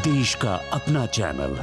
देश का अपना चैनल।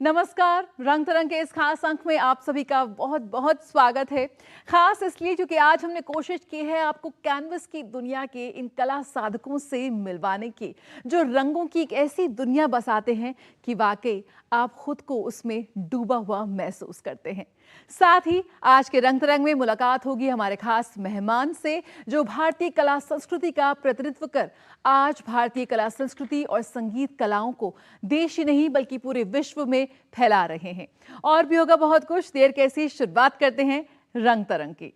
नमस्कार, रंग तरंग के इस खास अंक में आप सभी का बहुत बहुत स्वागत है। खास इसलिए क्योंकि आज हमने कोशिश की है आपको कैनवस की दुनिया के इन कला साधकों से मिलवाने की, जो रंगों की एक ऐसी दुनिया बसाते हैं कि वाकई आप खुद को उसमें डूबा हुआ महसूस करते हैं। साथ ही आज के रंग तरंग में मुलाकात होगी हमारे खास मेहमान से, जो भारतीय कला संस्कृति का प्रतिनिधित्व कर आज भारतीय कला संस्कृति और संगीत कलाओं को देश ही नहीं बल्कि पूरे विश्व में फैला रहे हैं। और भी होगा बहुत कुछ, देर कैसी, शुरुआत करते हैं रंग तरंग की।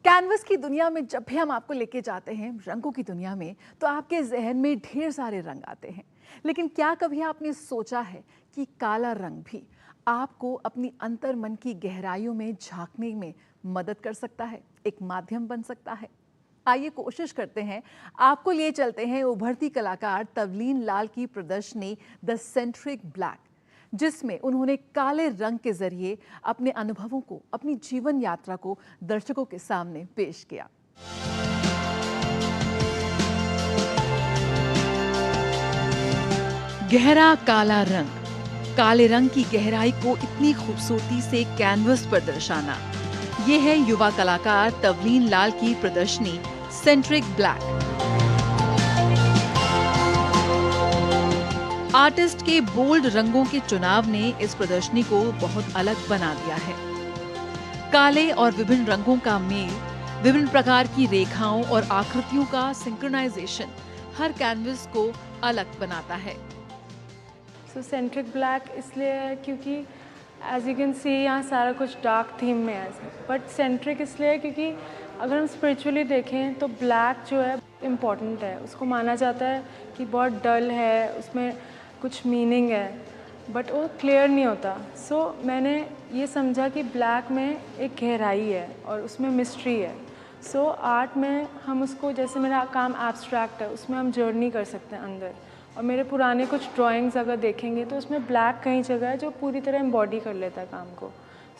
कैनवस की दुनिया में जब भी हम आपको लेके जाते हैं रंगों की दुनिया में, तो आपके जहन में ढेर सारे रंग आते हैं। लेकिन क्या कभी आपने सोचा है कि काला रंग भी आपको अपनी अंतर मन की गहराइयों में झांकने में मदद कर सकता है, एक माध्यम बन सकता है? आइए कोशिश करते हैं, आपको लिए चलते हैं उभरती कलाकार तवलीन लाल की प्रदर्शनी द सेंट्रिक ब्लैक, जिसमें उन्होंने काले रंग के जरिए अपने अनुभवों को, अपनी जीवन यात्रा को दर्शकों के सामने पेश किया। गहरा काला रंग, काले रंग की गहराई को इतनी खूबसूरती से कैनवस पर दर्शाना, ये है युवा कलाकार तवलीन लाल की प्रदर्शनी सेंट्रिक ब्लैक। आर्टिस्ट के बोल्ड रंगों के चुनाव ने इस प्रदर्शनी को बहुत अलग बना दिया है। काले और विभिन्न रंगों का मेल, विभिन्न प्रकार की रेखाओं और आकृतियों का सिंक्रोनाइजेशन हर कैनवस को अलग बनाता है। सेंट्रिक ब्लैक इसलिए है क्योंकि एज यू कैन सी यहाँ सारा कुछ डार्क थीम में है, बट सेंट्रिक इसलिए है क्योंकि अगर हम स्पिरिचुअली देखें तो ब्लैक जो है इम्पॉर्टेंट है। उसको माना जाता है कि बहुत डल है, उसमें कुछ मीनिंग है, बट वो क्लियर नहीं होता। सो मैंने ये समझा कि ब्लैक में एक गहराई है और उसमें मिस्ट्री है। सो आर्ट में हम उसको, जैसे मेरा काम एब्स्ट्रैक्ट है, उसमें हम जर्नी कर सकते हैं अंदर। और मेरे पुराने कुछ ड्राइंग्स अगर देखेंगे तो उसमें ब्लैक कई जगह है जो पूरी तरह एम्बॉडी कर लेता है काम को।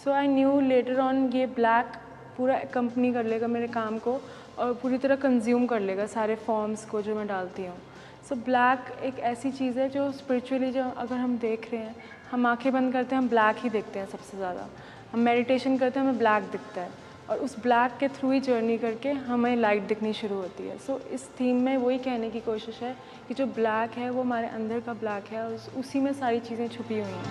सो आई न्यू लेटर ऑन ये ब्लैक पूरा कंपनी कर लेगा मेरे काम को और पूरी तरह कंज्यूम कर लेगा सारे फॉर्म्स को जो मैं डालती हूँ। सो ब्लैक एक ऐसी चीज़ है जो स्पिरिचुअली, जो अगर हम देख रहे हैं, हम आंखें बंद करते हैं, हम ब्लैक ही देखते हैं सबसे ज़्यादा। हम मेडिटेशन करते हैं, हमें ब्लैक दिखता है और उस ब्लैक के थ्रू ही जर्नी करके हमें लाइट दिखनी शुरू होती है। सो इस थीम में वही कहने की कोशिश है कि जो ब्लैक है वो हमारे अंदर का ब्लैक है और उसी में सारी चीज़ें छुपी हुई हैं।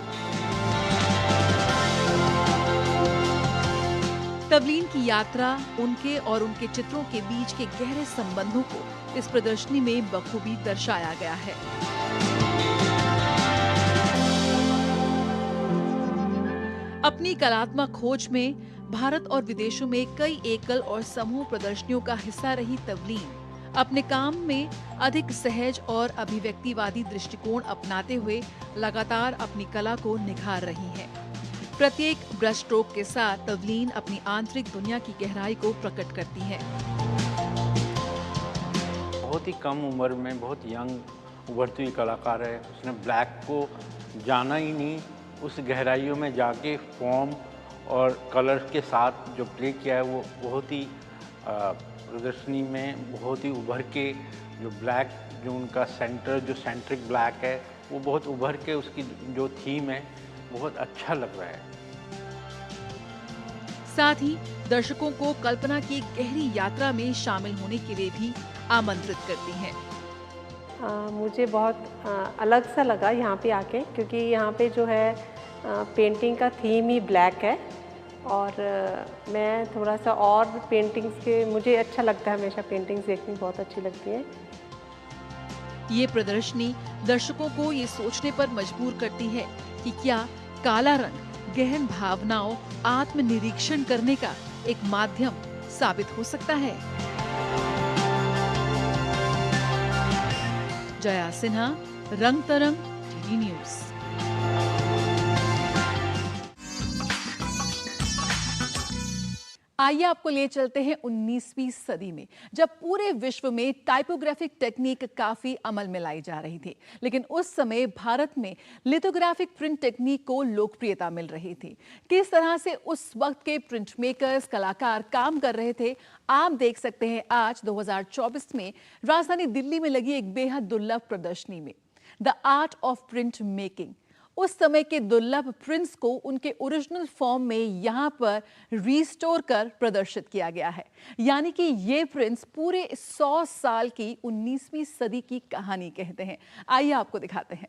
तवलीन की यात्रा, उनके और उनके चित्रों के बीच के गहरे संबंधों को इस प्रदर्शनी में बखूबी दर्शाया गया है। अपनी कलात्मक खोज में भारत और विदेशों में कई एकल और समूह प्रदर्शनियों का हिस्सा रही तवलीन अपने काम में अधिक सहज और अभिव्यक्तिवादी दृष्टिकोण अपनाते हुए लगातार अपनी कला को निखार रही हैं। प्रत्येक ब्रश स्ट्रोक के साथ तवलीन अपनी आंतरिक दुनिया की गहराई को प्रकट करती है। बहुत ही कम उम्र में बहुत यंग उभरती हुई कलाकार है। उसने ब्लैक को जाना ही नहीं, उस गहराइयों में जाके फॉर्म और कलर के साथ जो प्ले किया है वो बहुत ही प्रदर्शनी में बहुत ही उभर के, जो ब्लैक, जो उनका सेंटर, जो सेंट्रिक ब्लैक है, वो बहुत उभर के, उसकी जो थीम है बहुत अच्छा लग रहा है। साथ ही दर्शकों को कल्पना की गहरी यात्रा में शामिल होने के लिए भी आमंत्रित करती हैं। मुझे बहुत अलग सा लगा यहाँ पे आके, क्योंकि यहाँ पे जो है पेंटिंग का थीम ही ब्लैक है और मैं थोड़ा सा और पेंटिंग्स के, मुझे अच्छा लगता है, हमेशा पेंटिंग्स देखनी बहुत अच्छी लगती है। ये प्रदर्शनी दर्शकों को ये सोचने पर मजबूर करती है कि क्या काला रंग गहन भावनाओं, आत्मनिरीक्षण करने का एक माध्यम साबित हो सकता है। जया सिन्हा, रंग तरंग, टीवी न्यूज़। आइए आपको ले चलते हैं 19वीं सदी में, जब पूरे विश्व में टाइपोग्राफिक टेक्निक काफी अमल में लाई जा रही थी। लेकिन उस समय भारत में लिथोग्राफिक प्रिंट टेक्निक को लोकप्रियता मिल रही थी। किस तरह से उस वक्त के प्रिंट मेकर्स, कलाकार काम कर रहे थे, आप देख सकते हैं आज 2024 में राजधानी दिल्ली में लगी एक बेहद दुर्लभ प्रदर्शनी में, the art of print making. उस समय के दुर्लभ प्रिंट्स को उनके ओरिजिनल फॉर्म में यहाँ पर रिस्टोर कर प्रदर्शित किया गया है। यानी कि ये प्रिंट्स पूरे 100 साल की 19वीं सदी की कहानी कहते हैं। आइए आपको दिखाते हैं।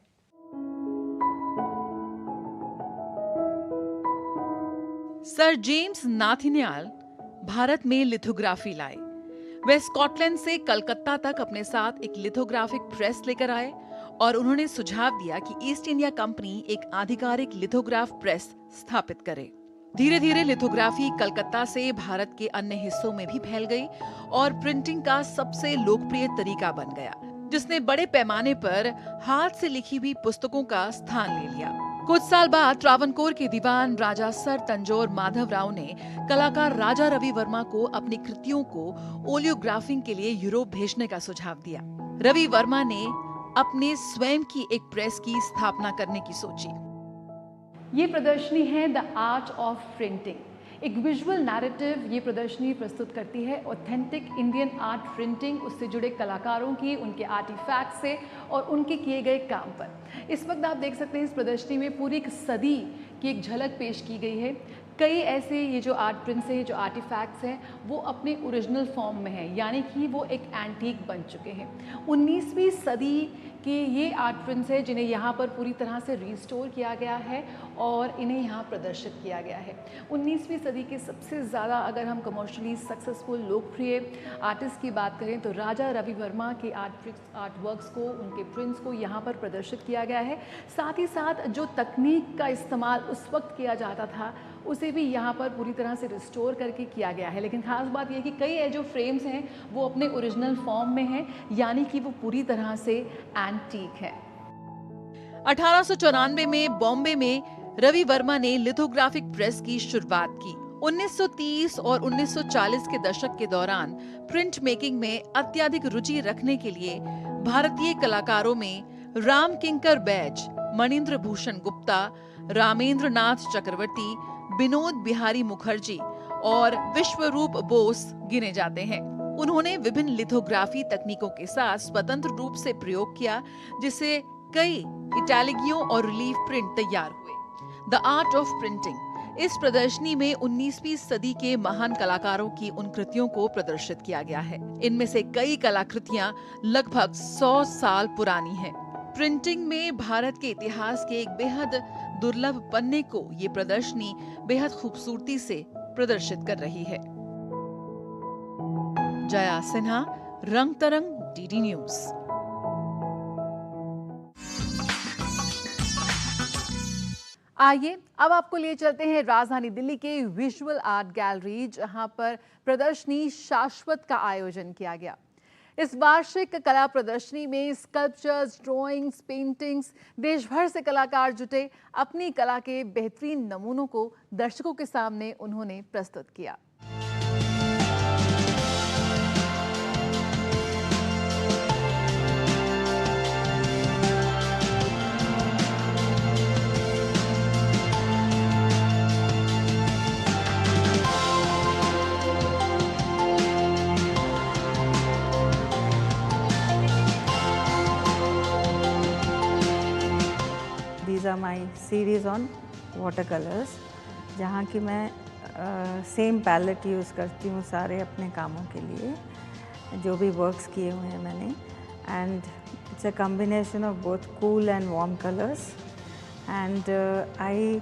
सर जेम्स नाथिनियाल भारत में लिथोग्राफी लाए। वे स्कॉटलैंड से कलकत्ता तक अपने साथ एक लिथोग्राफिक प्रेस लेकर आए और उन्होंने सुझाव दिया कि ईस्ट इंडिया कंपनी एक आधिकारिक लिथोग्राफ प्रेस स्थापित करे। धीरे धीरे लिथोग्राफी कलकत्ता से भारत के अन्य हिस्सों में भी फैल गई और प्रिंटिंग का सबसे लोकप्रिय तरीका बन गया, जिसने बड़े पैमाने पर हाथ से लिखी हुई पुस्तकों का स्थान ले लिया। कुछ साल बाद त्रावणकोर के दीवान राजा सर तंजौर माधव राव ने कलाकार राजा रवि वर्मा को अपनी कृतियों को ओलियोग्राफिंग के लिए यूरोप भेजने का सुझाव दिया। रवि वर्मा ने अपने स्वयं की एक प्रेस की स्थापना करने की सोची। ये प्रदर्शनी है द आर्ट ऑफ प्रिंटिंग, एक विजुअल नैरेटिव ये प्रदर्शनी प्रस्तुत करती है ऑथेंटिक इंडियन आर्ट प्रिंटिंग, उससे जुड़े कलाकारों की, उनके आर्टिफैक्ट से और उनके किए गए काम पर। इस वक्त आप देख सकते हैं इस प्रदर्शनी में पूरी एक सदी की एक झलक पेश की गई है। कई ऐसे ये जो आर्ट प्रिंट्स हैं, जो आर्टिफैक्ट्स हैं, वो अपने ओरिजिनल फॉर्म में हैं, यानी कि वो एक एंटीक बन चुके हैं। 19वीं सदी के ये आर्ट प्रिंट्स हैं जिन्हें यहाँ पर पूरी तरह से रिस्टोर किया गया है और इन्हें यहाँ प्रदर्शित किया गया है। 19वीं सदी के सबसे ज़्यादा अगर हम कमर्शियली सक्सेसफुल लोकप्रिय आर्टिस्ट की बात करें तो राजा रवि वर्मा के आर्ट वर्क्स को, उनके प्रिंट्स को यहाँ पर प्रदर्शित किया गया है। साथ ही साथ जो तकनीक का इस्तेमाल उस वक्त किया जाता था उसे भी यहाँ पर पूरी तरह से रिस्टोर करके किया गया है। लेकिन खास बात यह कि कई जो फ्रेम्स हैं वो अपने ओरिजिनल फॉर्म में हैं, यानी कि वो पूरी तरह से एंटीक है। 1894 में बॉम्बे में रवि वर्मा ने लिथोग्राफिक प्रेस की शुरुआत की। 1930 और 1940 के दशक के दौरान प्रिंट मेकिंग में अत्यधिक रुचि रखने के लिए भारतीय कलाकारों में राम किंकर बैज, मणिंद्र भूषण गुप्ता, रामेंद्र नाथ चक्रवर्ती, विनोद बिहारी मुखर्जी और विश्वरूप बोस गिने जाते हैं। उन्होंने विभिन्न लिथोग्राफी तकनीकों के साथ स्वतंत्र रूप से प्रयोग किया, जिससे कई इटैलिगियों और रिलीफ प्रिंट तैयार हुए। द आर्ट ऑफ प्रिंटिंग, इस प्रदर्शनी में 19वीं सदी के महान कलाकारों की उन कृतियों को प्रदर्शित किया गया है। इनमें से कई कलाकृतियां लगभग 100 साल पुरानी हैं। प्रिंटिंग में भारत के इतिहास के एक बेहद दुर्लभ पन्ने को ये प्रदर्शनी बेहद खूबसूरती से प्रदर्शित कर रही है। जया सिन्हा, रंग तरंग, डीडी न्यूज। आइए अब आपको ले चलते हैं राजधानी दिल्ली के विजुअल आर्ट गैलरी, जहां पर प्रदर्शनी शाश्वत का आयोजन किया गया। इस वार्षिक कला प्रदर्शनी में स्कल्पचर्स, ड्राइंग्स, पेंटिंग्स, देश भर से कलाकार जुटे। अपनी कला के बेहतरीन नमूनों को दर्शकों के सामने उन्होंने प्रस्तुत किया। These are my series on watercolors, जहाँ की मैं सेम पैलेट यूज़ करती हूँ सारे अपने कामों के लिए, जो भी वर्क्स किए हुए हैं मैंने। And it's a combination of both cool and warm colours, and I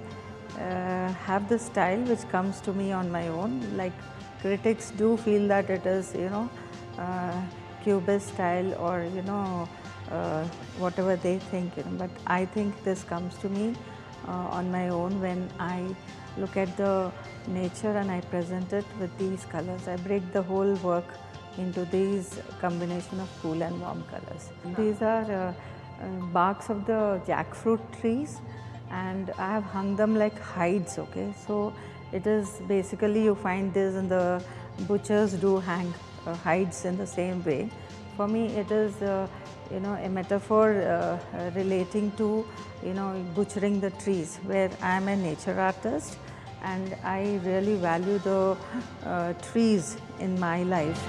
have the style which comes to me on my own. Like critics do feel that it is, cubist style or whatever they think, but I think this comes to me on my own when I look at the nature and I present it with these colors. I break the whole work into these combination of cool and warm colors. These are barks of the jackfruit trees, and I have hung them like hides. Okay, so It is basically, you find this in the butchers do hang hides in the same way. For me, it is a metaphor relating to butchering the trees, where I am a nature artist and I really value the trees in my life.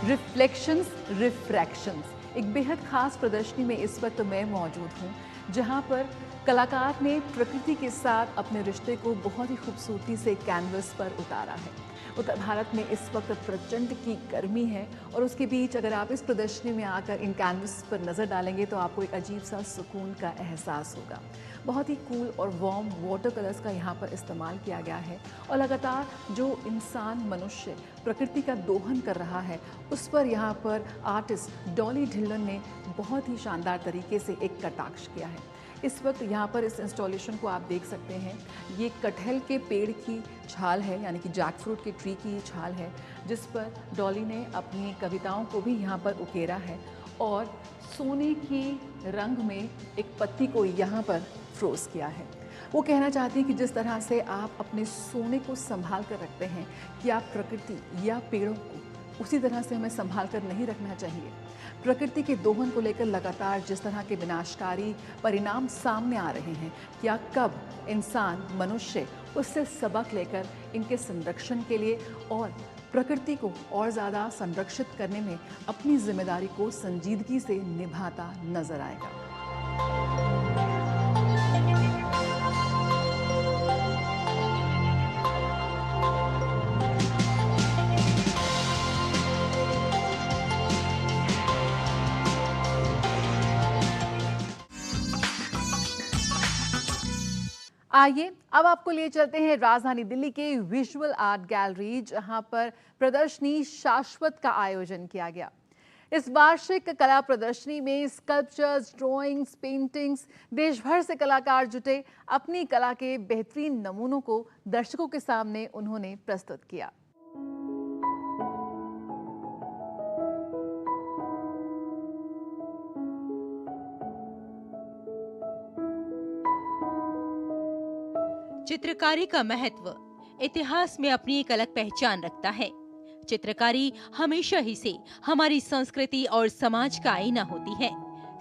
Reflections refractions, एक बेहद खास प्रदर्शनी में इस वक्त मैं मौजूद हूँ, जहाँ पर कलाकार ने प्रकृति के साथ अपने रिश्ते को बहुत ही खूबसूरती से कैनवस पर उतारा है। उत्तर भारत में इस वक्त प्रचंड की गर्मी है और उसके बीच अगर आप इस प्रदर्शनी में आकर इन कैनवस पर नज़र डालेंगे तो आपको एक अजीब सा सुकून का एहसास होगा। बहुत ही कूल और वार्म वाटर कलर्स का यहाँ पर इस्तेमाल किया गया है और लगातार जो इंसान मनुष्य प्रकृति का दोहन कर रहा है उस पर यहाँ पर आर्टिस्ट डॉली ढिल्लन ने बहुत ही शानदार तरीके से एक कटाक्ष किया है। इस वक्त यहाँ पर इस इंस्टॉलेशन को आप देख सकते हैं, ये कटहल के पेड़ की छाल है, यानी कि जैक फ्रूट के ट्री की छाल है, जिस पर डॉली ने अपनी कविताओं को भी यहाँ पर उकेरा है और सोने की रंग में एक पत्ती को यहाँ पर फ्रोज किया है। वो कहना चाहती हैं कि जिस तरह से आप अपने सोने को संभाल कर रखते हैं कि आप प्रकृति या पेड़ों को उसी तरह से हमें संभाल कर नहीं रखना चाहिए। प्रकृति के दोहन को लेकर लगातार जिस तरह के विनाशकारी परिणाम सामने आ रहे हैं, क्या कब इंसान मनुष्य उससे सबक लेकर इनके संरक्षण के लिए और प्रकृति को और ज़्यादा संरक्षित करने में अपनी जिम्मेदारी को संजीदगी से निभाता नजर आएगा। आइए अब आपको ले चलते हैं राजधानी दिल्ली के विजुअल आर्ट गैलरी, जहां पर प्रदर्शनी शाश्वत का आयोजन किया गया। इस वार्षिक कला प्रदर्शनी में स्कल्पचर्स, ड्राइंग्स, पेंटिंग्स, देश भर से कलाकार जुटे। अपनी कला के बेहतरीन नमूनों को दर्शकों के सामने उन्होंने प्रस्तुत किया। चित्रकारी का महत्व इतिहास में अपनी एक अलग पहचान रखता है। चित्रकारी हमेशा ही से हमारी संस्कृति और समाज का आईना होती है।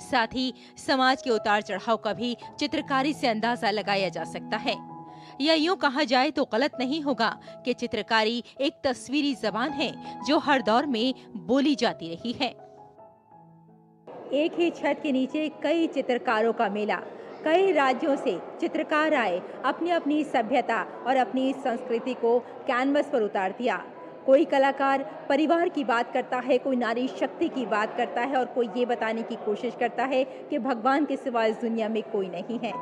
साथ ही समाज के उतार चढ़ाव का भी चित्रकारी से अंदाजा लगाया जा सकता है। या यूं कहा जाए तो गलत नहीं होगा कि चित्रकारी एक तस्वीरी जबान है जो हर दौर में बोली जाती रही है। एक ही छत के नीचे कई चित्रकारों का मेला, कई राज्यों से चित्रकार आए, अपनी अपनी सभ्यता और अपनी संस्कृति को कैनवस पर उतार दिया। कोई कलाकार परिवार की बात करता है, कोई नारी शक्ति की बात करता है और कोई ये बताने की कोशिश करता है कि भगवान के सिवा इस दुनिया में कोई नहीं है।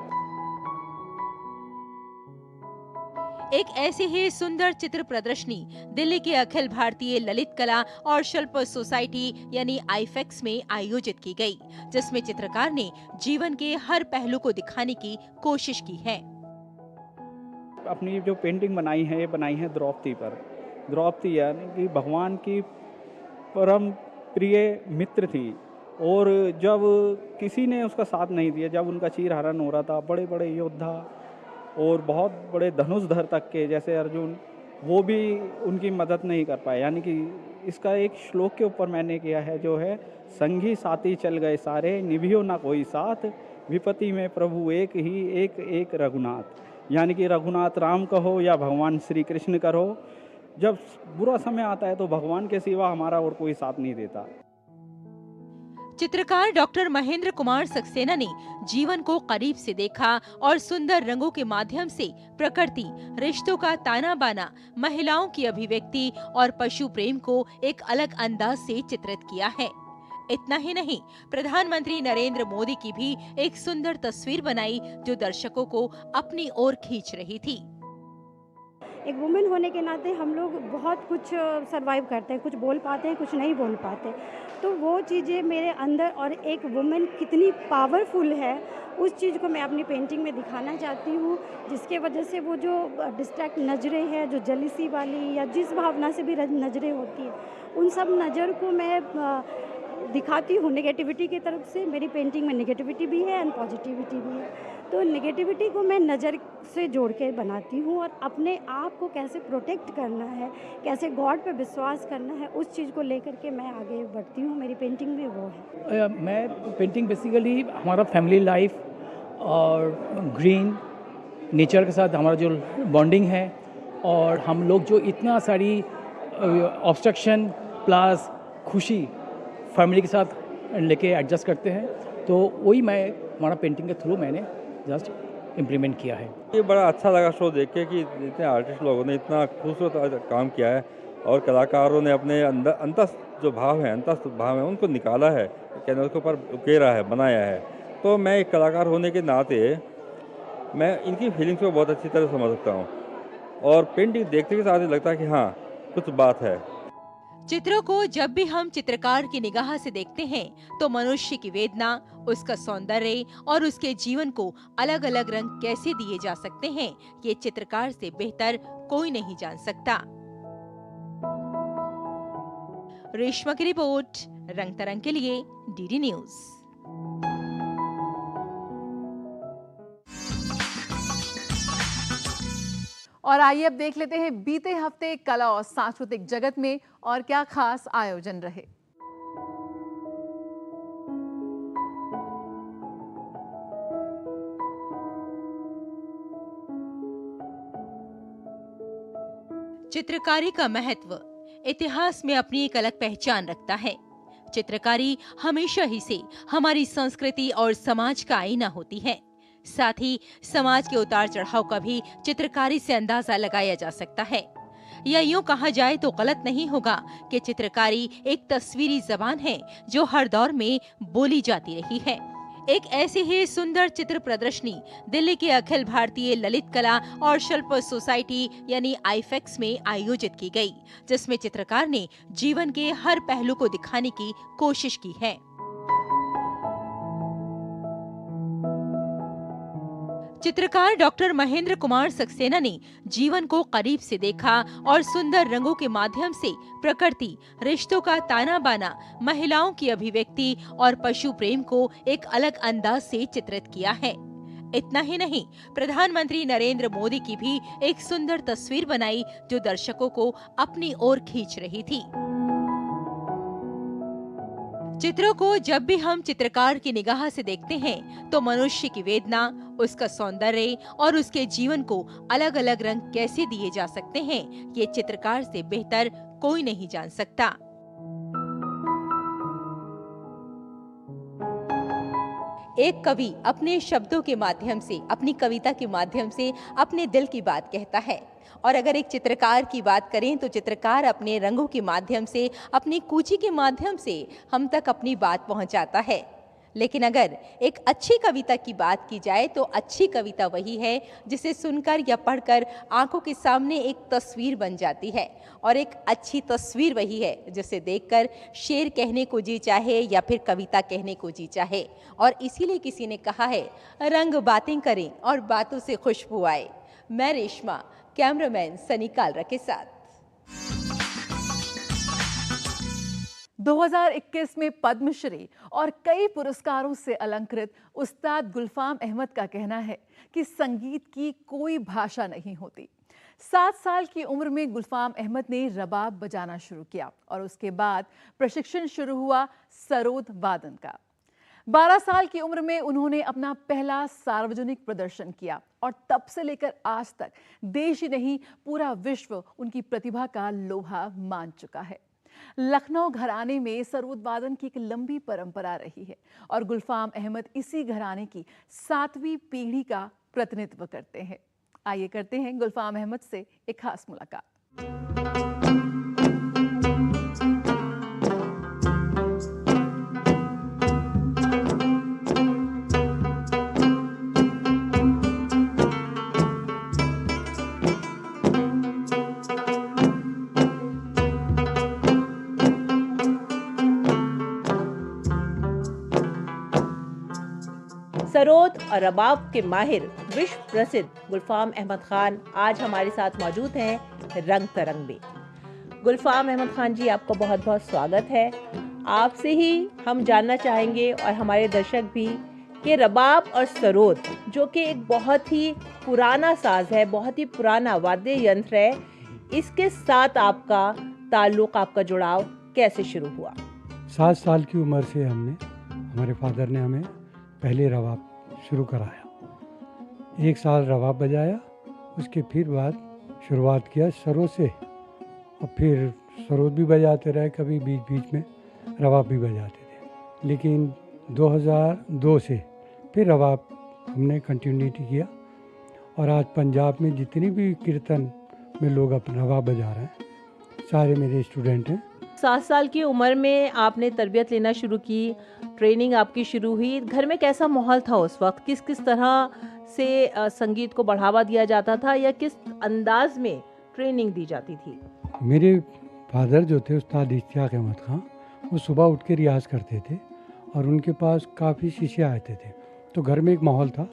एक ऐसी ही सुंदर चित्र प्रदर्शनी दिल्ली के अखिल भारतीय ललित कला और शिल्प सोसाइटी यानी आईफेक्स में आयोजित की गई, जिसमें चित्रकार ने जीवन के हर पहलू को दिखाने की कोशिश की है। अपनी जो पेंटिंग बनाई है, ये बनाई है द्रौपदी पर। द्रौपदी यानी कि भगवान की परम प्रिय मित्र थी और जब किसी ने उसका साथ नहीं दिया, जब उनका चीरहरण हो रहा था, बड़े बड़े योद्धा और बहुत बड़े धनुषधर तक के जैसे अर्जुन, वो भी उनकी मदद नहीं कर पाए। यानी कि इसका एक श्लोक के ऊपर मैंने किया है जो है, संगी साथी चल गए सारे, निभियो ना कोई साथ, विपत्ति में प्रभु एक ही एक एक रघुनाथ। यानी कि रघुनाथ राम कहो या भगवान श्री कृष्ण करो, जब बुरा समय आता है तो भगवान के सिवा हमारा और कोई साथ नहीं देता। चित्रकार डॉक्टर महेंद्र कुमार सक्सेना ने जीवन को करीब से देखा और सुंदर रंगों के माध्यम से प्रकृति, रिश्तों का ताना बाना, महिलाओं की अभिव्यक्ति और पशु प्रेम को एक अलग अंदाज से चित्रित किया है। इतना ही नहीं, प्रधानमंत्री नरेंद्र मोदी की भी एक सुंदर तस्वीर बनाई जो दर्शकों को अपनी ओर खींच रही थी। एक वुमेन होने के नाते हम लोग बहुत कुछ सरवाइव करते हैं, कुछ बोल पाते हैं, कुछ नहीं बोल पाते। तो वो चीज़ें मेरे अंदर, और एक वुमेन कितनी पावरफुल है उस चीज़ को मैं अपनी पेंटिंग में दिखाना चाहती हूँ, जिसके वजह से वो जो डिस्ट्रैक्ट नज़रें हैं, जो जलीसी वाली या जिस भावना से भी नज़रें होती है, उन सब नज़र को मैं दिखाती हूँ नेगेटिविटी की तरफ से। मेरी पेंटिंग में नेगेटिविटी भी है एंड पॉजिटिविटी भी है। तो नेगेटिविटी को मैं नज़र से जोड़ के बनाती हूँ और अपने आप को कैसे प्रोटेक्ट करना है, कैसे गॉड पे विश्वास करना है, उस चीज़ को लेकर के मैं आगे बढ़ती हूँ। मेरी पेंटिंग भी वो है। मैं पेंटिंग बेसिकली हमारा फैमिली लाइफ और ग्रीन नेचर के साथ हमारा जो बॉन्डिंग है, और हम लोग जो इतना सारी ऑब्स्ट्रक्शन प्लस खुशी फैमिली के साथ लेके एडजस्ट करते हैं, तो वही मैं हमारा पेंटिंग के थ्रू मैंने जस्ट इम्प्लीमेंट किया है। ये बड़ा अच्छा लगा शो देख के कि इतने आर्टिस्ट लोगों ने इतना खूबसूरत काम किया है और कलाकारों ने अपने अंदर जो भाव है उनको निकाला है, कैनवस के ऊपर उकेरा है, बनाया है। तो मैं एक कलाकार होने के नाते मैं इनकी फीलिंग्स को बहुत अच्छी तरह समझ सकता हूँ और पेंटिंग देखते के साथ ही लगता है कि हाँ कुछ बात है। चित्रों को जब भी हम चित्रकार की निगाह से देखते हैं तो मनुष्य की वेदना, उसका सौंदर्य और उसके जीवन को अलग अलग रंग कैसे दिए जा सकते हैं, ये चित्रकार से बेहतर कोई नहीं जान सकता। रेशमा की रिपोर्ट, रंग तरंग के लिए डीडी न्यूज। और आइए अब देख लेते हैं बीते हफ्ते कला और सांस्कृतिक जगत में और क्या खास आयोजन रहे। चित्रकारी का महत्व इतिहास में अपनी एक अलग पहचान रखता है। चित्रकारी हमेशा ही से हमारी संस्कृति और समाज का आईना होती है। साथ ही समाज के उतार चढ़ाव का भी चित्रकारी से अंदाजा लगाया जा सकता है। या यूं कहा जाए तो गलत नहीं होगा कि चित्रकारी एक तस्वीरी जबान है जो हर दौर में बोली जाती रही है। एक ऐसी ही सुंदर चित्र प्रदर्शनी दिल्ली के अखिल भारतीय ललित कला और शिल्प सोसाइटी यानी आईफेक्स में आयोजित की गई, जिसमें चित्रकार ने जीवन के हर पहलू को दिखाने की कोशिश की है। चित्रकार डॉक्टर महेंद्र कुमार सक्सेना ने जीवन को करीब से देखा और सुंदर रंगों के माध्यम से प्रकृति, रिश्तों का ताना बाना, महिलाओं की अभिव्यक्ति और पशु प्रेम को एक अलग अंदाज से चित्रित किया है। इतना ही नहीं, प्रधानमंत्री नरेंद्र मोदी की भी एक सुंदर तस्वीर बनाई जो दर्शकों को अपनी ओर खींच रही थी। चित्रों को जब भी हम चित्रकार की निगाह से देखते हैं तो मनुष्य की वेदना, उसका सौंदर्य और उसके जीवन को अलग अलग रंग कैसे दिए जा सकते हैं, ये चित्रकार से बेहतर कोई नहीं जान सकता। एक कवि अपने शब्दों के माध्यम से, अपनी कविता के माध्यम से अपने दिल की बात कहता है, और अगर एक चित्रकार की बात करें तो चित्रकार अपने रंगों के माध्यम से, अपनी कूची के माध्यम से हम तक अपनी बात पहुंचाता है। लेकिन अगर एक अच्छी कविता की बात की जाए तो अच्छी कविता वही है जिसे सुनकर या पढ़कर आंखों के सामने एक तस्वीर बन जाती है, और एक अच्छी तस्वीर वही है जिसे देखकर शेर कहने को जी चाहे या फिर कविता कहने को जी चाहे। और इसीलिए किसी ने कहा है, रंग बातें करें और बातों से खुशबू आए। मैं रेशमा, कैमरामैन सनी कालरा के साथ। 2021 में पद्मश्री और कई पुरस्कारों से अलंकृत उस्ताद गुलफाम अहमद का कहना है कि संगीत की कोई भाषा नहीं होती। 7 साल की उम्र में गुलफाम अहमद ने रबाब बजाना शुरू किया और उसके बाद प्रशिक्षण शुरू हुआ सरोद वादन का। 12 साल की उम्र में उन्होंने अपना पहला सार्वजनिक प्रदर्शन किया और तब से लेकर आज तक देश ही नहीं पूरा विश्व उनकी प्रतिभा का लोहा मान चुका है। लखनऊ घराने में सरोद वादन की एक लंबी परंपरा रही है और गुलफाम अहमद इसी घराने की 7वीं पीढ़ी का प्रतिनिधित्व करते हैं। आइए करते हैं गुलफाम अहमद से एक खास मुलाकात। सरोद और रबाब के माहिर विश्व प्रसिद्ध गुलफाम अहमद खान आज हमारे साथ मौजूद हैं रंग तरंग में। गुलफाम अहमद खान जी, आपका बहुत बहुत स्वागत है। आपसे ही हम जानना चाहेंगे और हमारे दर्शक भी कि रबाब और सरोद, जो कि एक बहुत ही पुराना साज है, बहुत ही पुराना वाद्य यंत्र है, इसके साथ आपका ताल्लुक़, आपका जुड़ाव कैसे शुरू हुआ? 7 साल की उम्र से हमारे फादर ने हमें पहले रबाब शुरू कराया। 1 साल रबाब बजाया, उसके फिर बाद शुरुआत किया सरोद से, और फिर सरोद भी बजाते रहे, कभी बीच बीच में रबाब भी बजाते थे। लेकिन 2002 से फिर रबाब हमने कंटिन्यूटी किया, और आज पंजाब में जितनी भी कीर्तन में लोग अपना रबाब बजा रहे हैं, सारे मेरे स्टूडेंट हैं। 7 साल की उम्र में आपने तरबियत लेना शुरू की, ट्रेनिंग आपकी शुरू हुई। घर में कैसा माहौल था उस वक्त? किस किस तरह से संगीत को बढ़ावा दिया जाता था, या किस अंदाज में ट्रेनिंग दी जाती थी? मेरे फादर जो थे उस्ताद इश्तियाक अहमद खान, वो सुबह उठ के रियाज़ करते थे, और उनके पास काफ़ी शीशे आते थे, तो घर में एक माहौल था।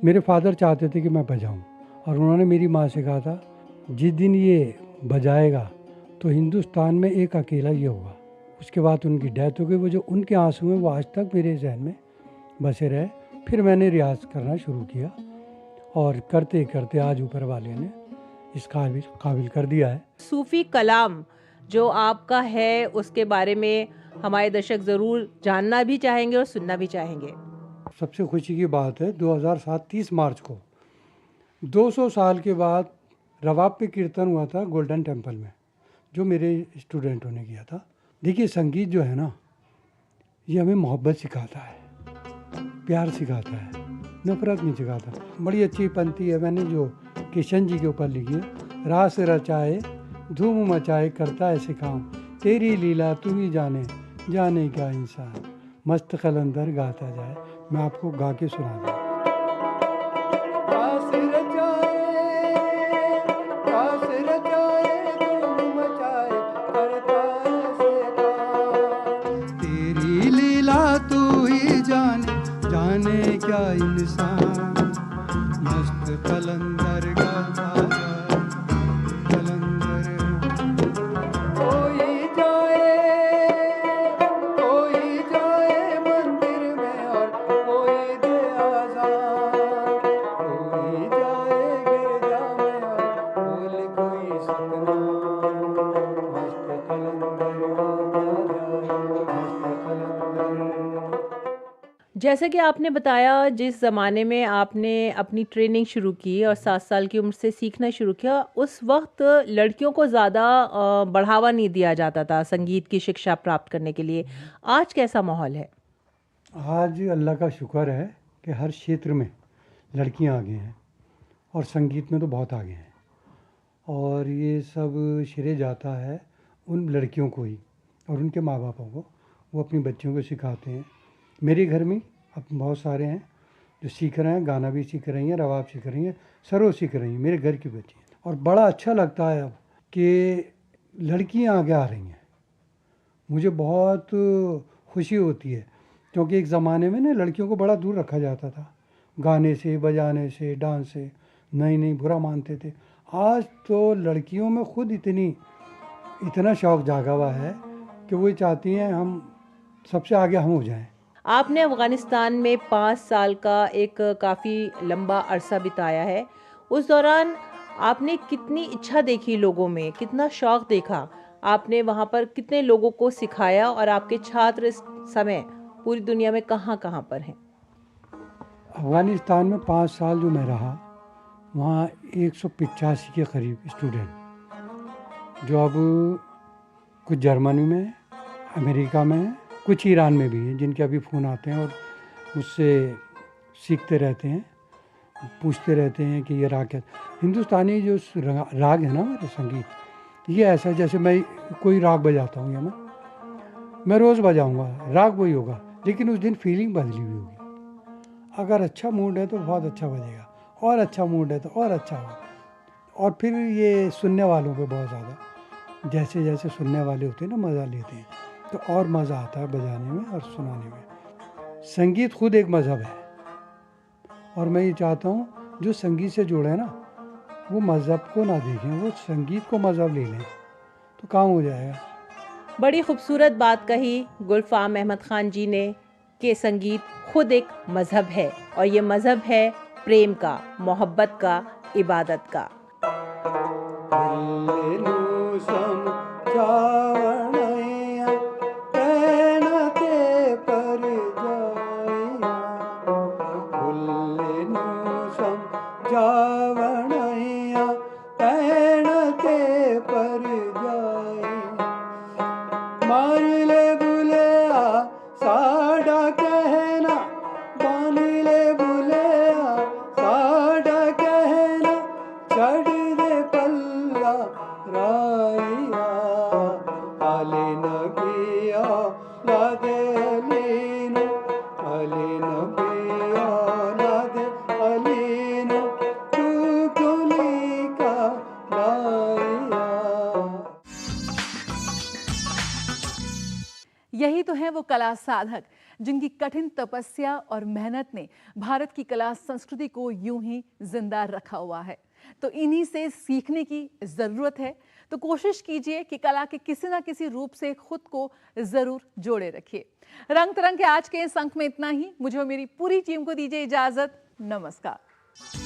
मेरे फादर चाहते थे कि मैं बजाऊं, और उन्होंने मेरी माँ से कहा था, जिस दिन ये बजाएगा तो हिंदुस्तान में एक अकेला ये होगा। उसके बाद उनकी डेथ हो गई। वो जो उनके आंसू हैं वो आज तक मेरे जहन में बसे रहे। फिर मैंने रियाज़ करना शुरू किया, और करते करते आज ऊपर वाले ने इस काबिल कर दिया है। सूफ़ी कलाम जो आपका है, उसके बारे में हमारे दर्शक ज़रूर जानना भी चाहेंगे और सुनना भी चाहेंगे। सबसे खुशी की बात है, 2007 30 मार्च को 200 साल के बाद रबाब पे कीर्तन हुआ था गोल्डन टेम्पल में, जो मेरे स्टूडेंटों ने किया था। देखिए, संगीत जो है ना, ये हमें मोहब्बत सिखाता है, प्यार सिखाता है, नफरत नहीं सिखाता। बड़ी अच्छी पंक्ति है, मैंने जो किशन जी के ऊपर लिखी है, रास रचाए धूम मचाए करता ऐसे काम, तेरी लीला तू ही जाने जाने क्या इंसान, मस्त कलंदर गाता जाए। मैं आपको गा के सुना दूँ। तेरी लीला तू ही जाने जाने क्या इंसान, मस्त कलंदर गाता जाए कलंदर। कोई जाए मंदिर में और कोई दे आजान, कोई जाए गिरजा में और बोले कोई सतनाम, मस्त कलंदर गाता जाए मस्त कलंदर। जैसे कि आपने बताया, जिस ज़माने में आपने अपनी ट्रेनिंग शुरू की और 7 साल की उम्र से सीखना शुरू किया, उस वक्त लड़कियों को ज़्यादा बढ़ावा नहीं दिया जाता था संगीत की शिक्षा प्राप्त करने के लिए। आज कैसा माहौल है? आज अल्लाह का शुक्र है कि हर क्षेत्र में लड़कियां आगे हैं, और संगीत में तो बहुत आगे हैं, और ये सब श्रेय जाता है उन लड़कियों को ही और उनके माँ बापों को। वो अपनी बच्चियों को सिखाते हैं। मेरे घर में अब बहुत सारे हैं जो सीख रहे हैं, गाना भी सीख रही हैं, रबाब सीख रही हैं, सरोद सीख रही हैं, मेरे घर की बच्ची। और बड़ा अच्छा लगता है अब कि लड़कियां आगे आ रही हैं। मुझे बहुत खुशी होती है, क्योंकि एक ज़माने में ना लड़कियों को बड़ा दूर रखा जाता था, गाने से, बजाने से, डांस से, नहीं बुरा मानते थे। आज तो लड़कियों में खुद इतना शौक़ जागा हुआ है कि वो चाहती हैं हम सबसे आगे हम हो जाएं। आपने अफ़गानिस्तान में 5 साल का एक काफ़ी लंबा अरसा बिताया है। उस दौरान आपने कितनी इच्छा देखी लोगों में, कितना शौक़ देखा? आपने वहाँ पर कितने लोगों को सिखाया, और आपके छात्र इस समय पूरी दुनिया में कहाँ कहाँ पर हैं? अफ़गानिस्तान में 5 साल जो मैं रहा, वहाँ 185 के करीब स्टूडेंट, जो अब कुछ जर्मनी में, अमेरिका में, कुछ ईरान में भी हैं, जिनके अभी फ़ोन आते हैं और मुझसे सीखते रहते हैं, पूछते रहते हैं कि ये राग क्या। हिंदुस्तानी जो राग है ना मेरा संगीत, ये ऐसा है जैसे मैं कोई राग बजाता हूँ, या मैं रोज़ बजाऊँगा, राग वही होगा, लेकिन उस दिन फीलिंग बदली हुई होगी। अगर अच्छा मूड है तो बहुत अच्छा बजेगा, और अच्छा मूड है तो और अच्छा होगा। और फिर ये सुनने वालों पे बहुत ज़्यादा, जैसे जैसे सुनने वाले होते हैं ना, मज़ा लेते हैं, तो और मज़ा आता है बजाने में और सुनाने में। संगीत खुद एक मज़हब है, और मैं ये चाहता हूँ जो संगीत से जुड़े हैं ना, वो मज़हब को ना देखें, वो संगीत को मज़हब ले लें, तो काम हो जाएगा। बड़ी खूबसूरत बात कही गुलफाम अहमद खान जी ने कि संगीत खुद एक मज़हब है और ये मज़हब है प्रेम का, मोहब्बत का, इबादत का। यही तो है वो कला साधक जिनकी कठिन तपस्या और मेहनत ने भारत की कला संस्कृति को यूं ही जिंदा रखा हुआ है। तो इन्हीं से सीखने की ज़रूरत है। तो कोशिश कीजिए कि कला के किसी ना किसी रूप से खुद को ज़रूर जोड़े रखिए। रंग तरंग के आज के इस अंक में इतना ही। मुझे और मेरी पूरी टीम को दीजिए इजाज़त। नमस्कार।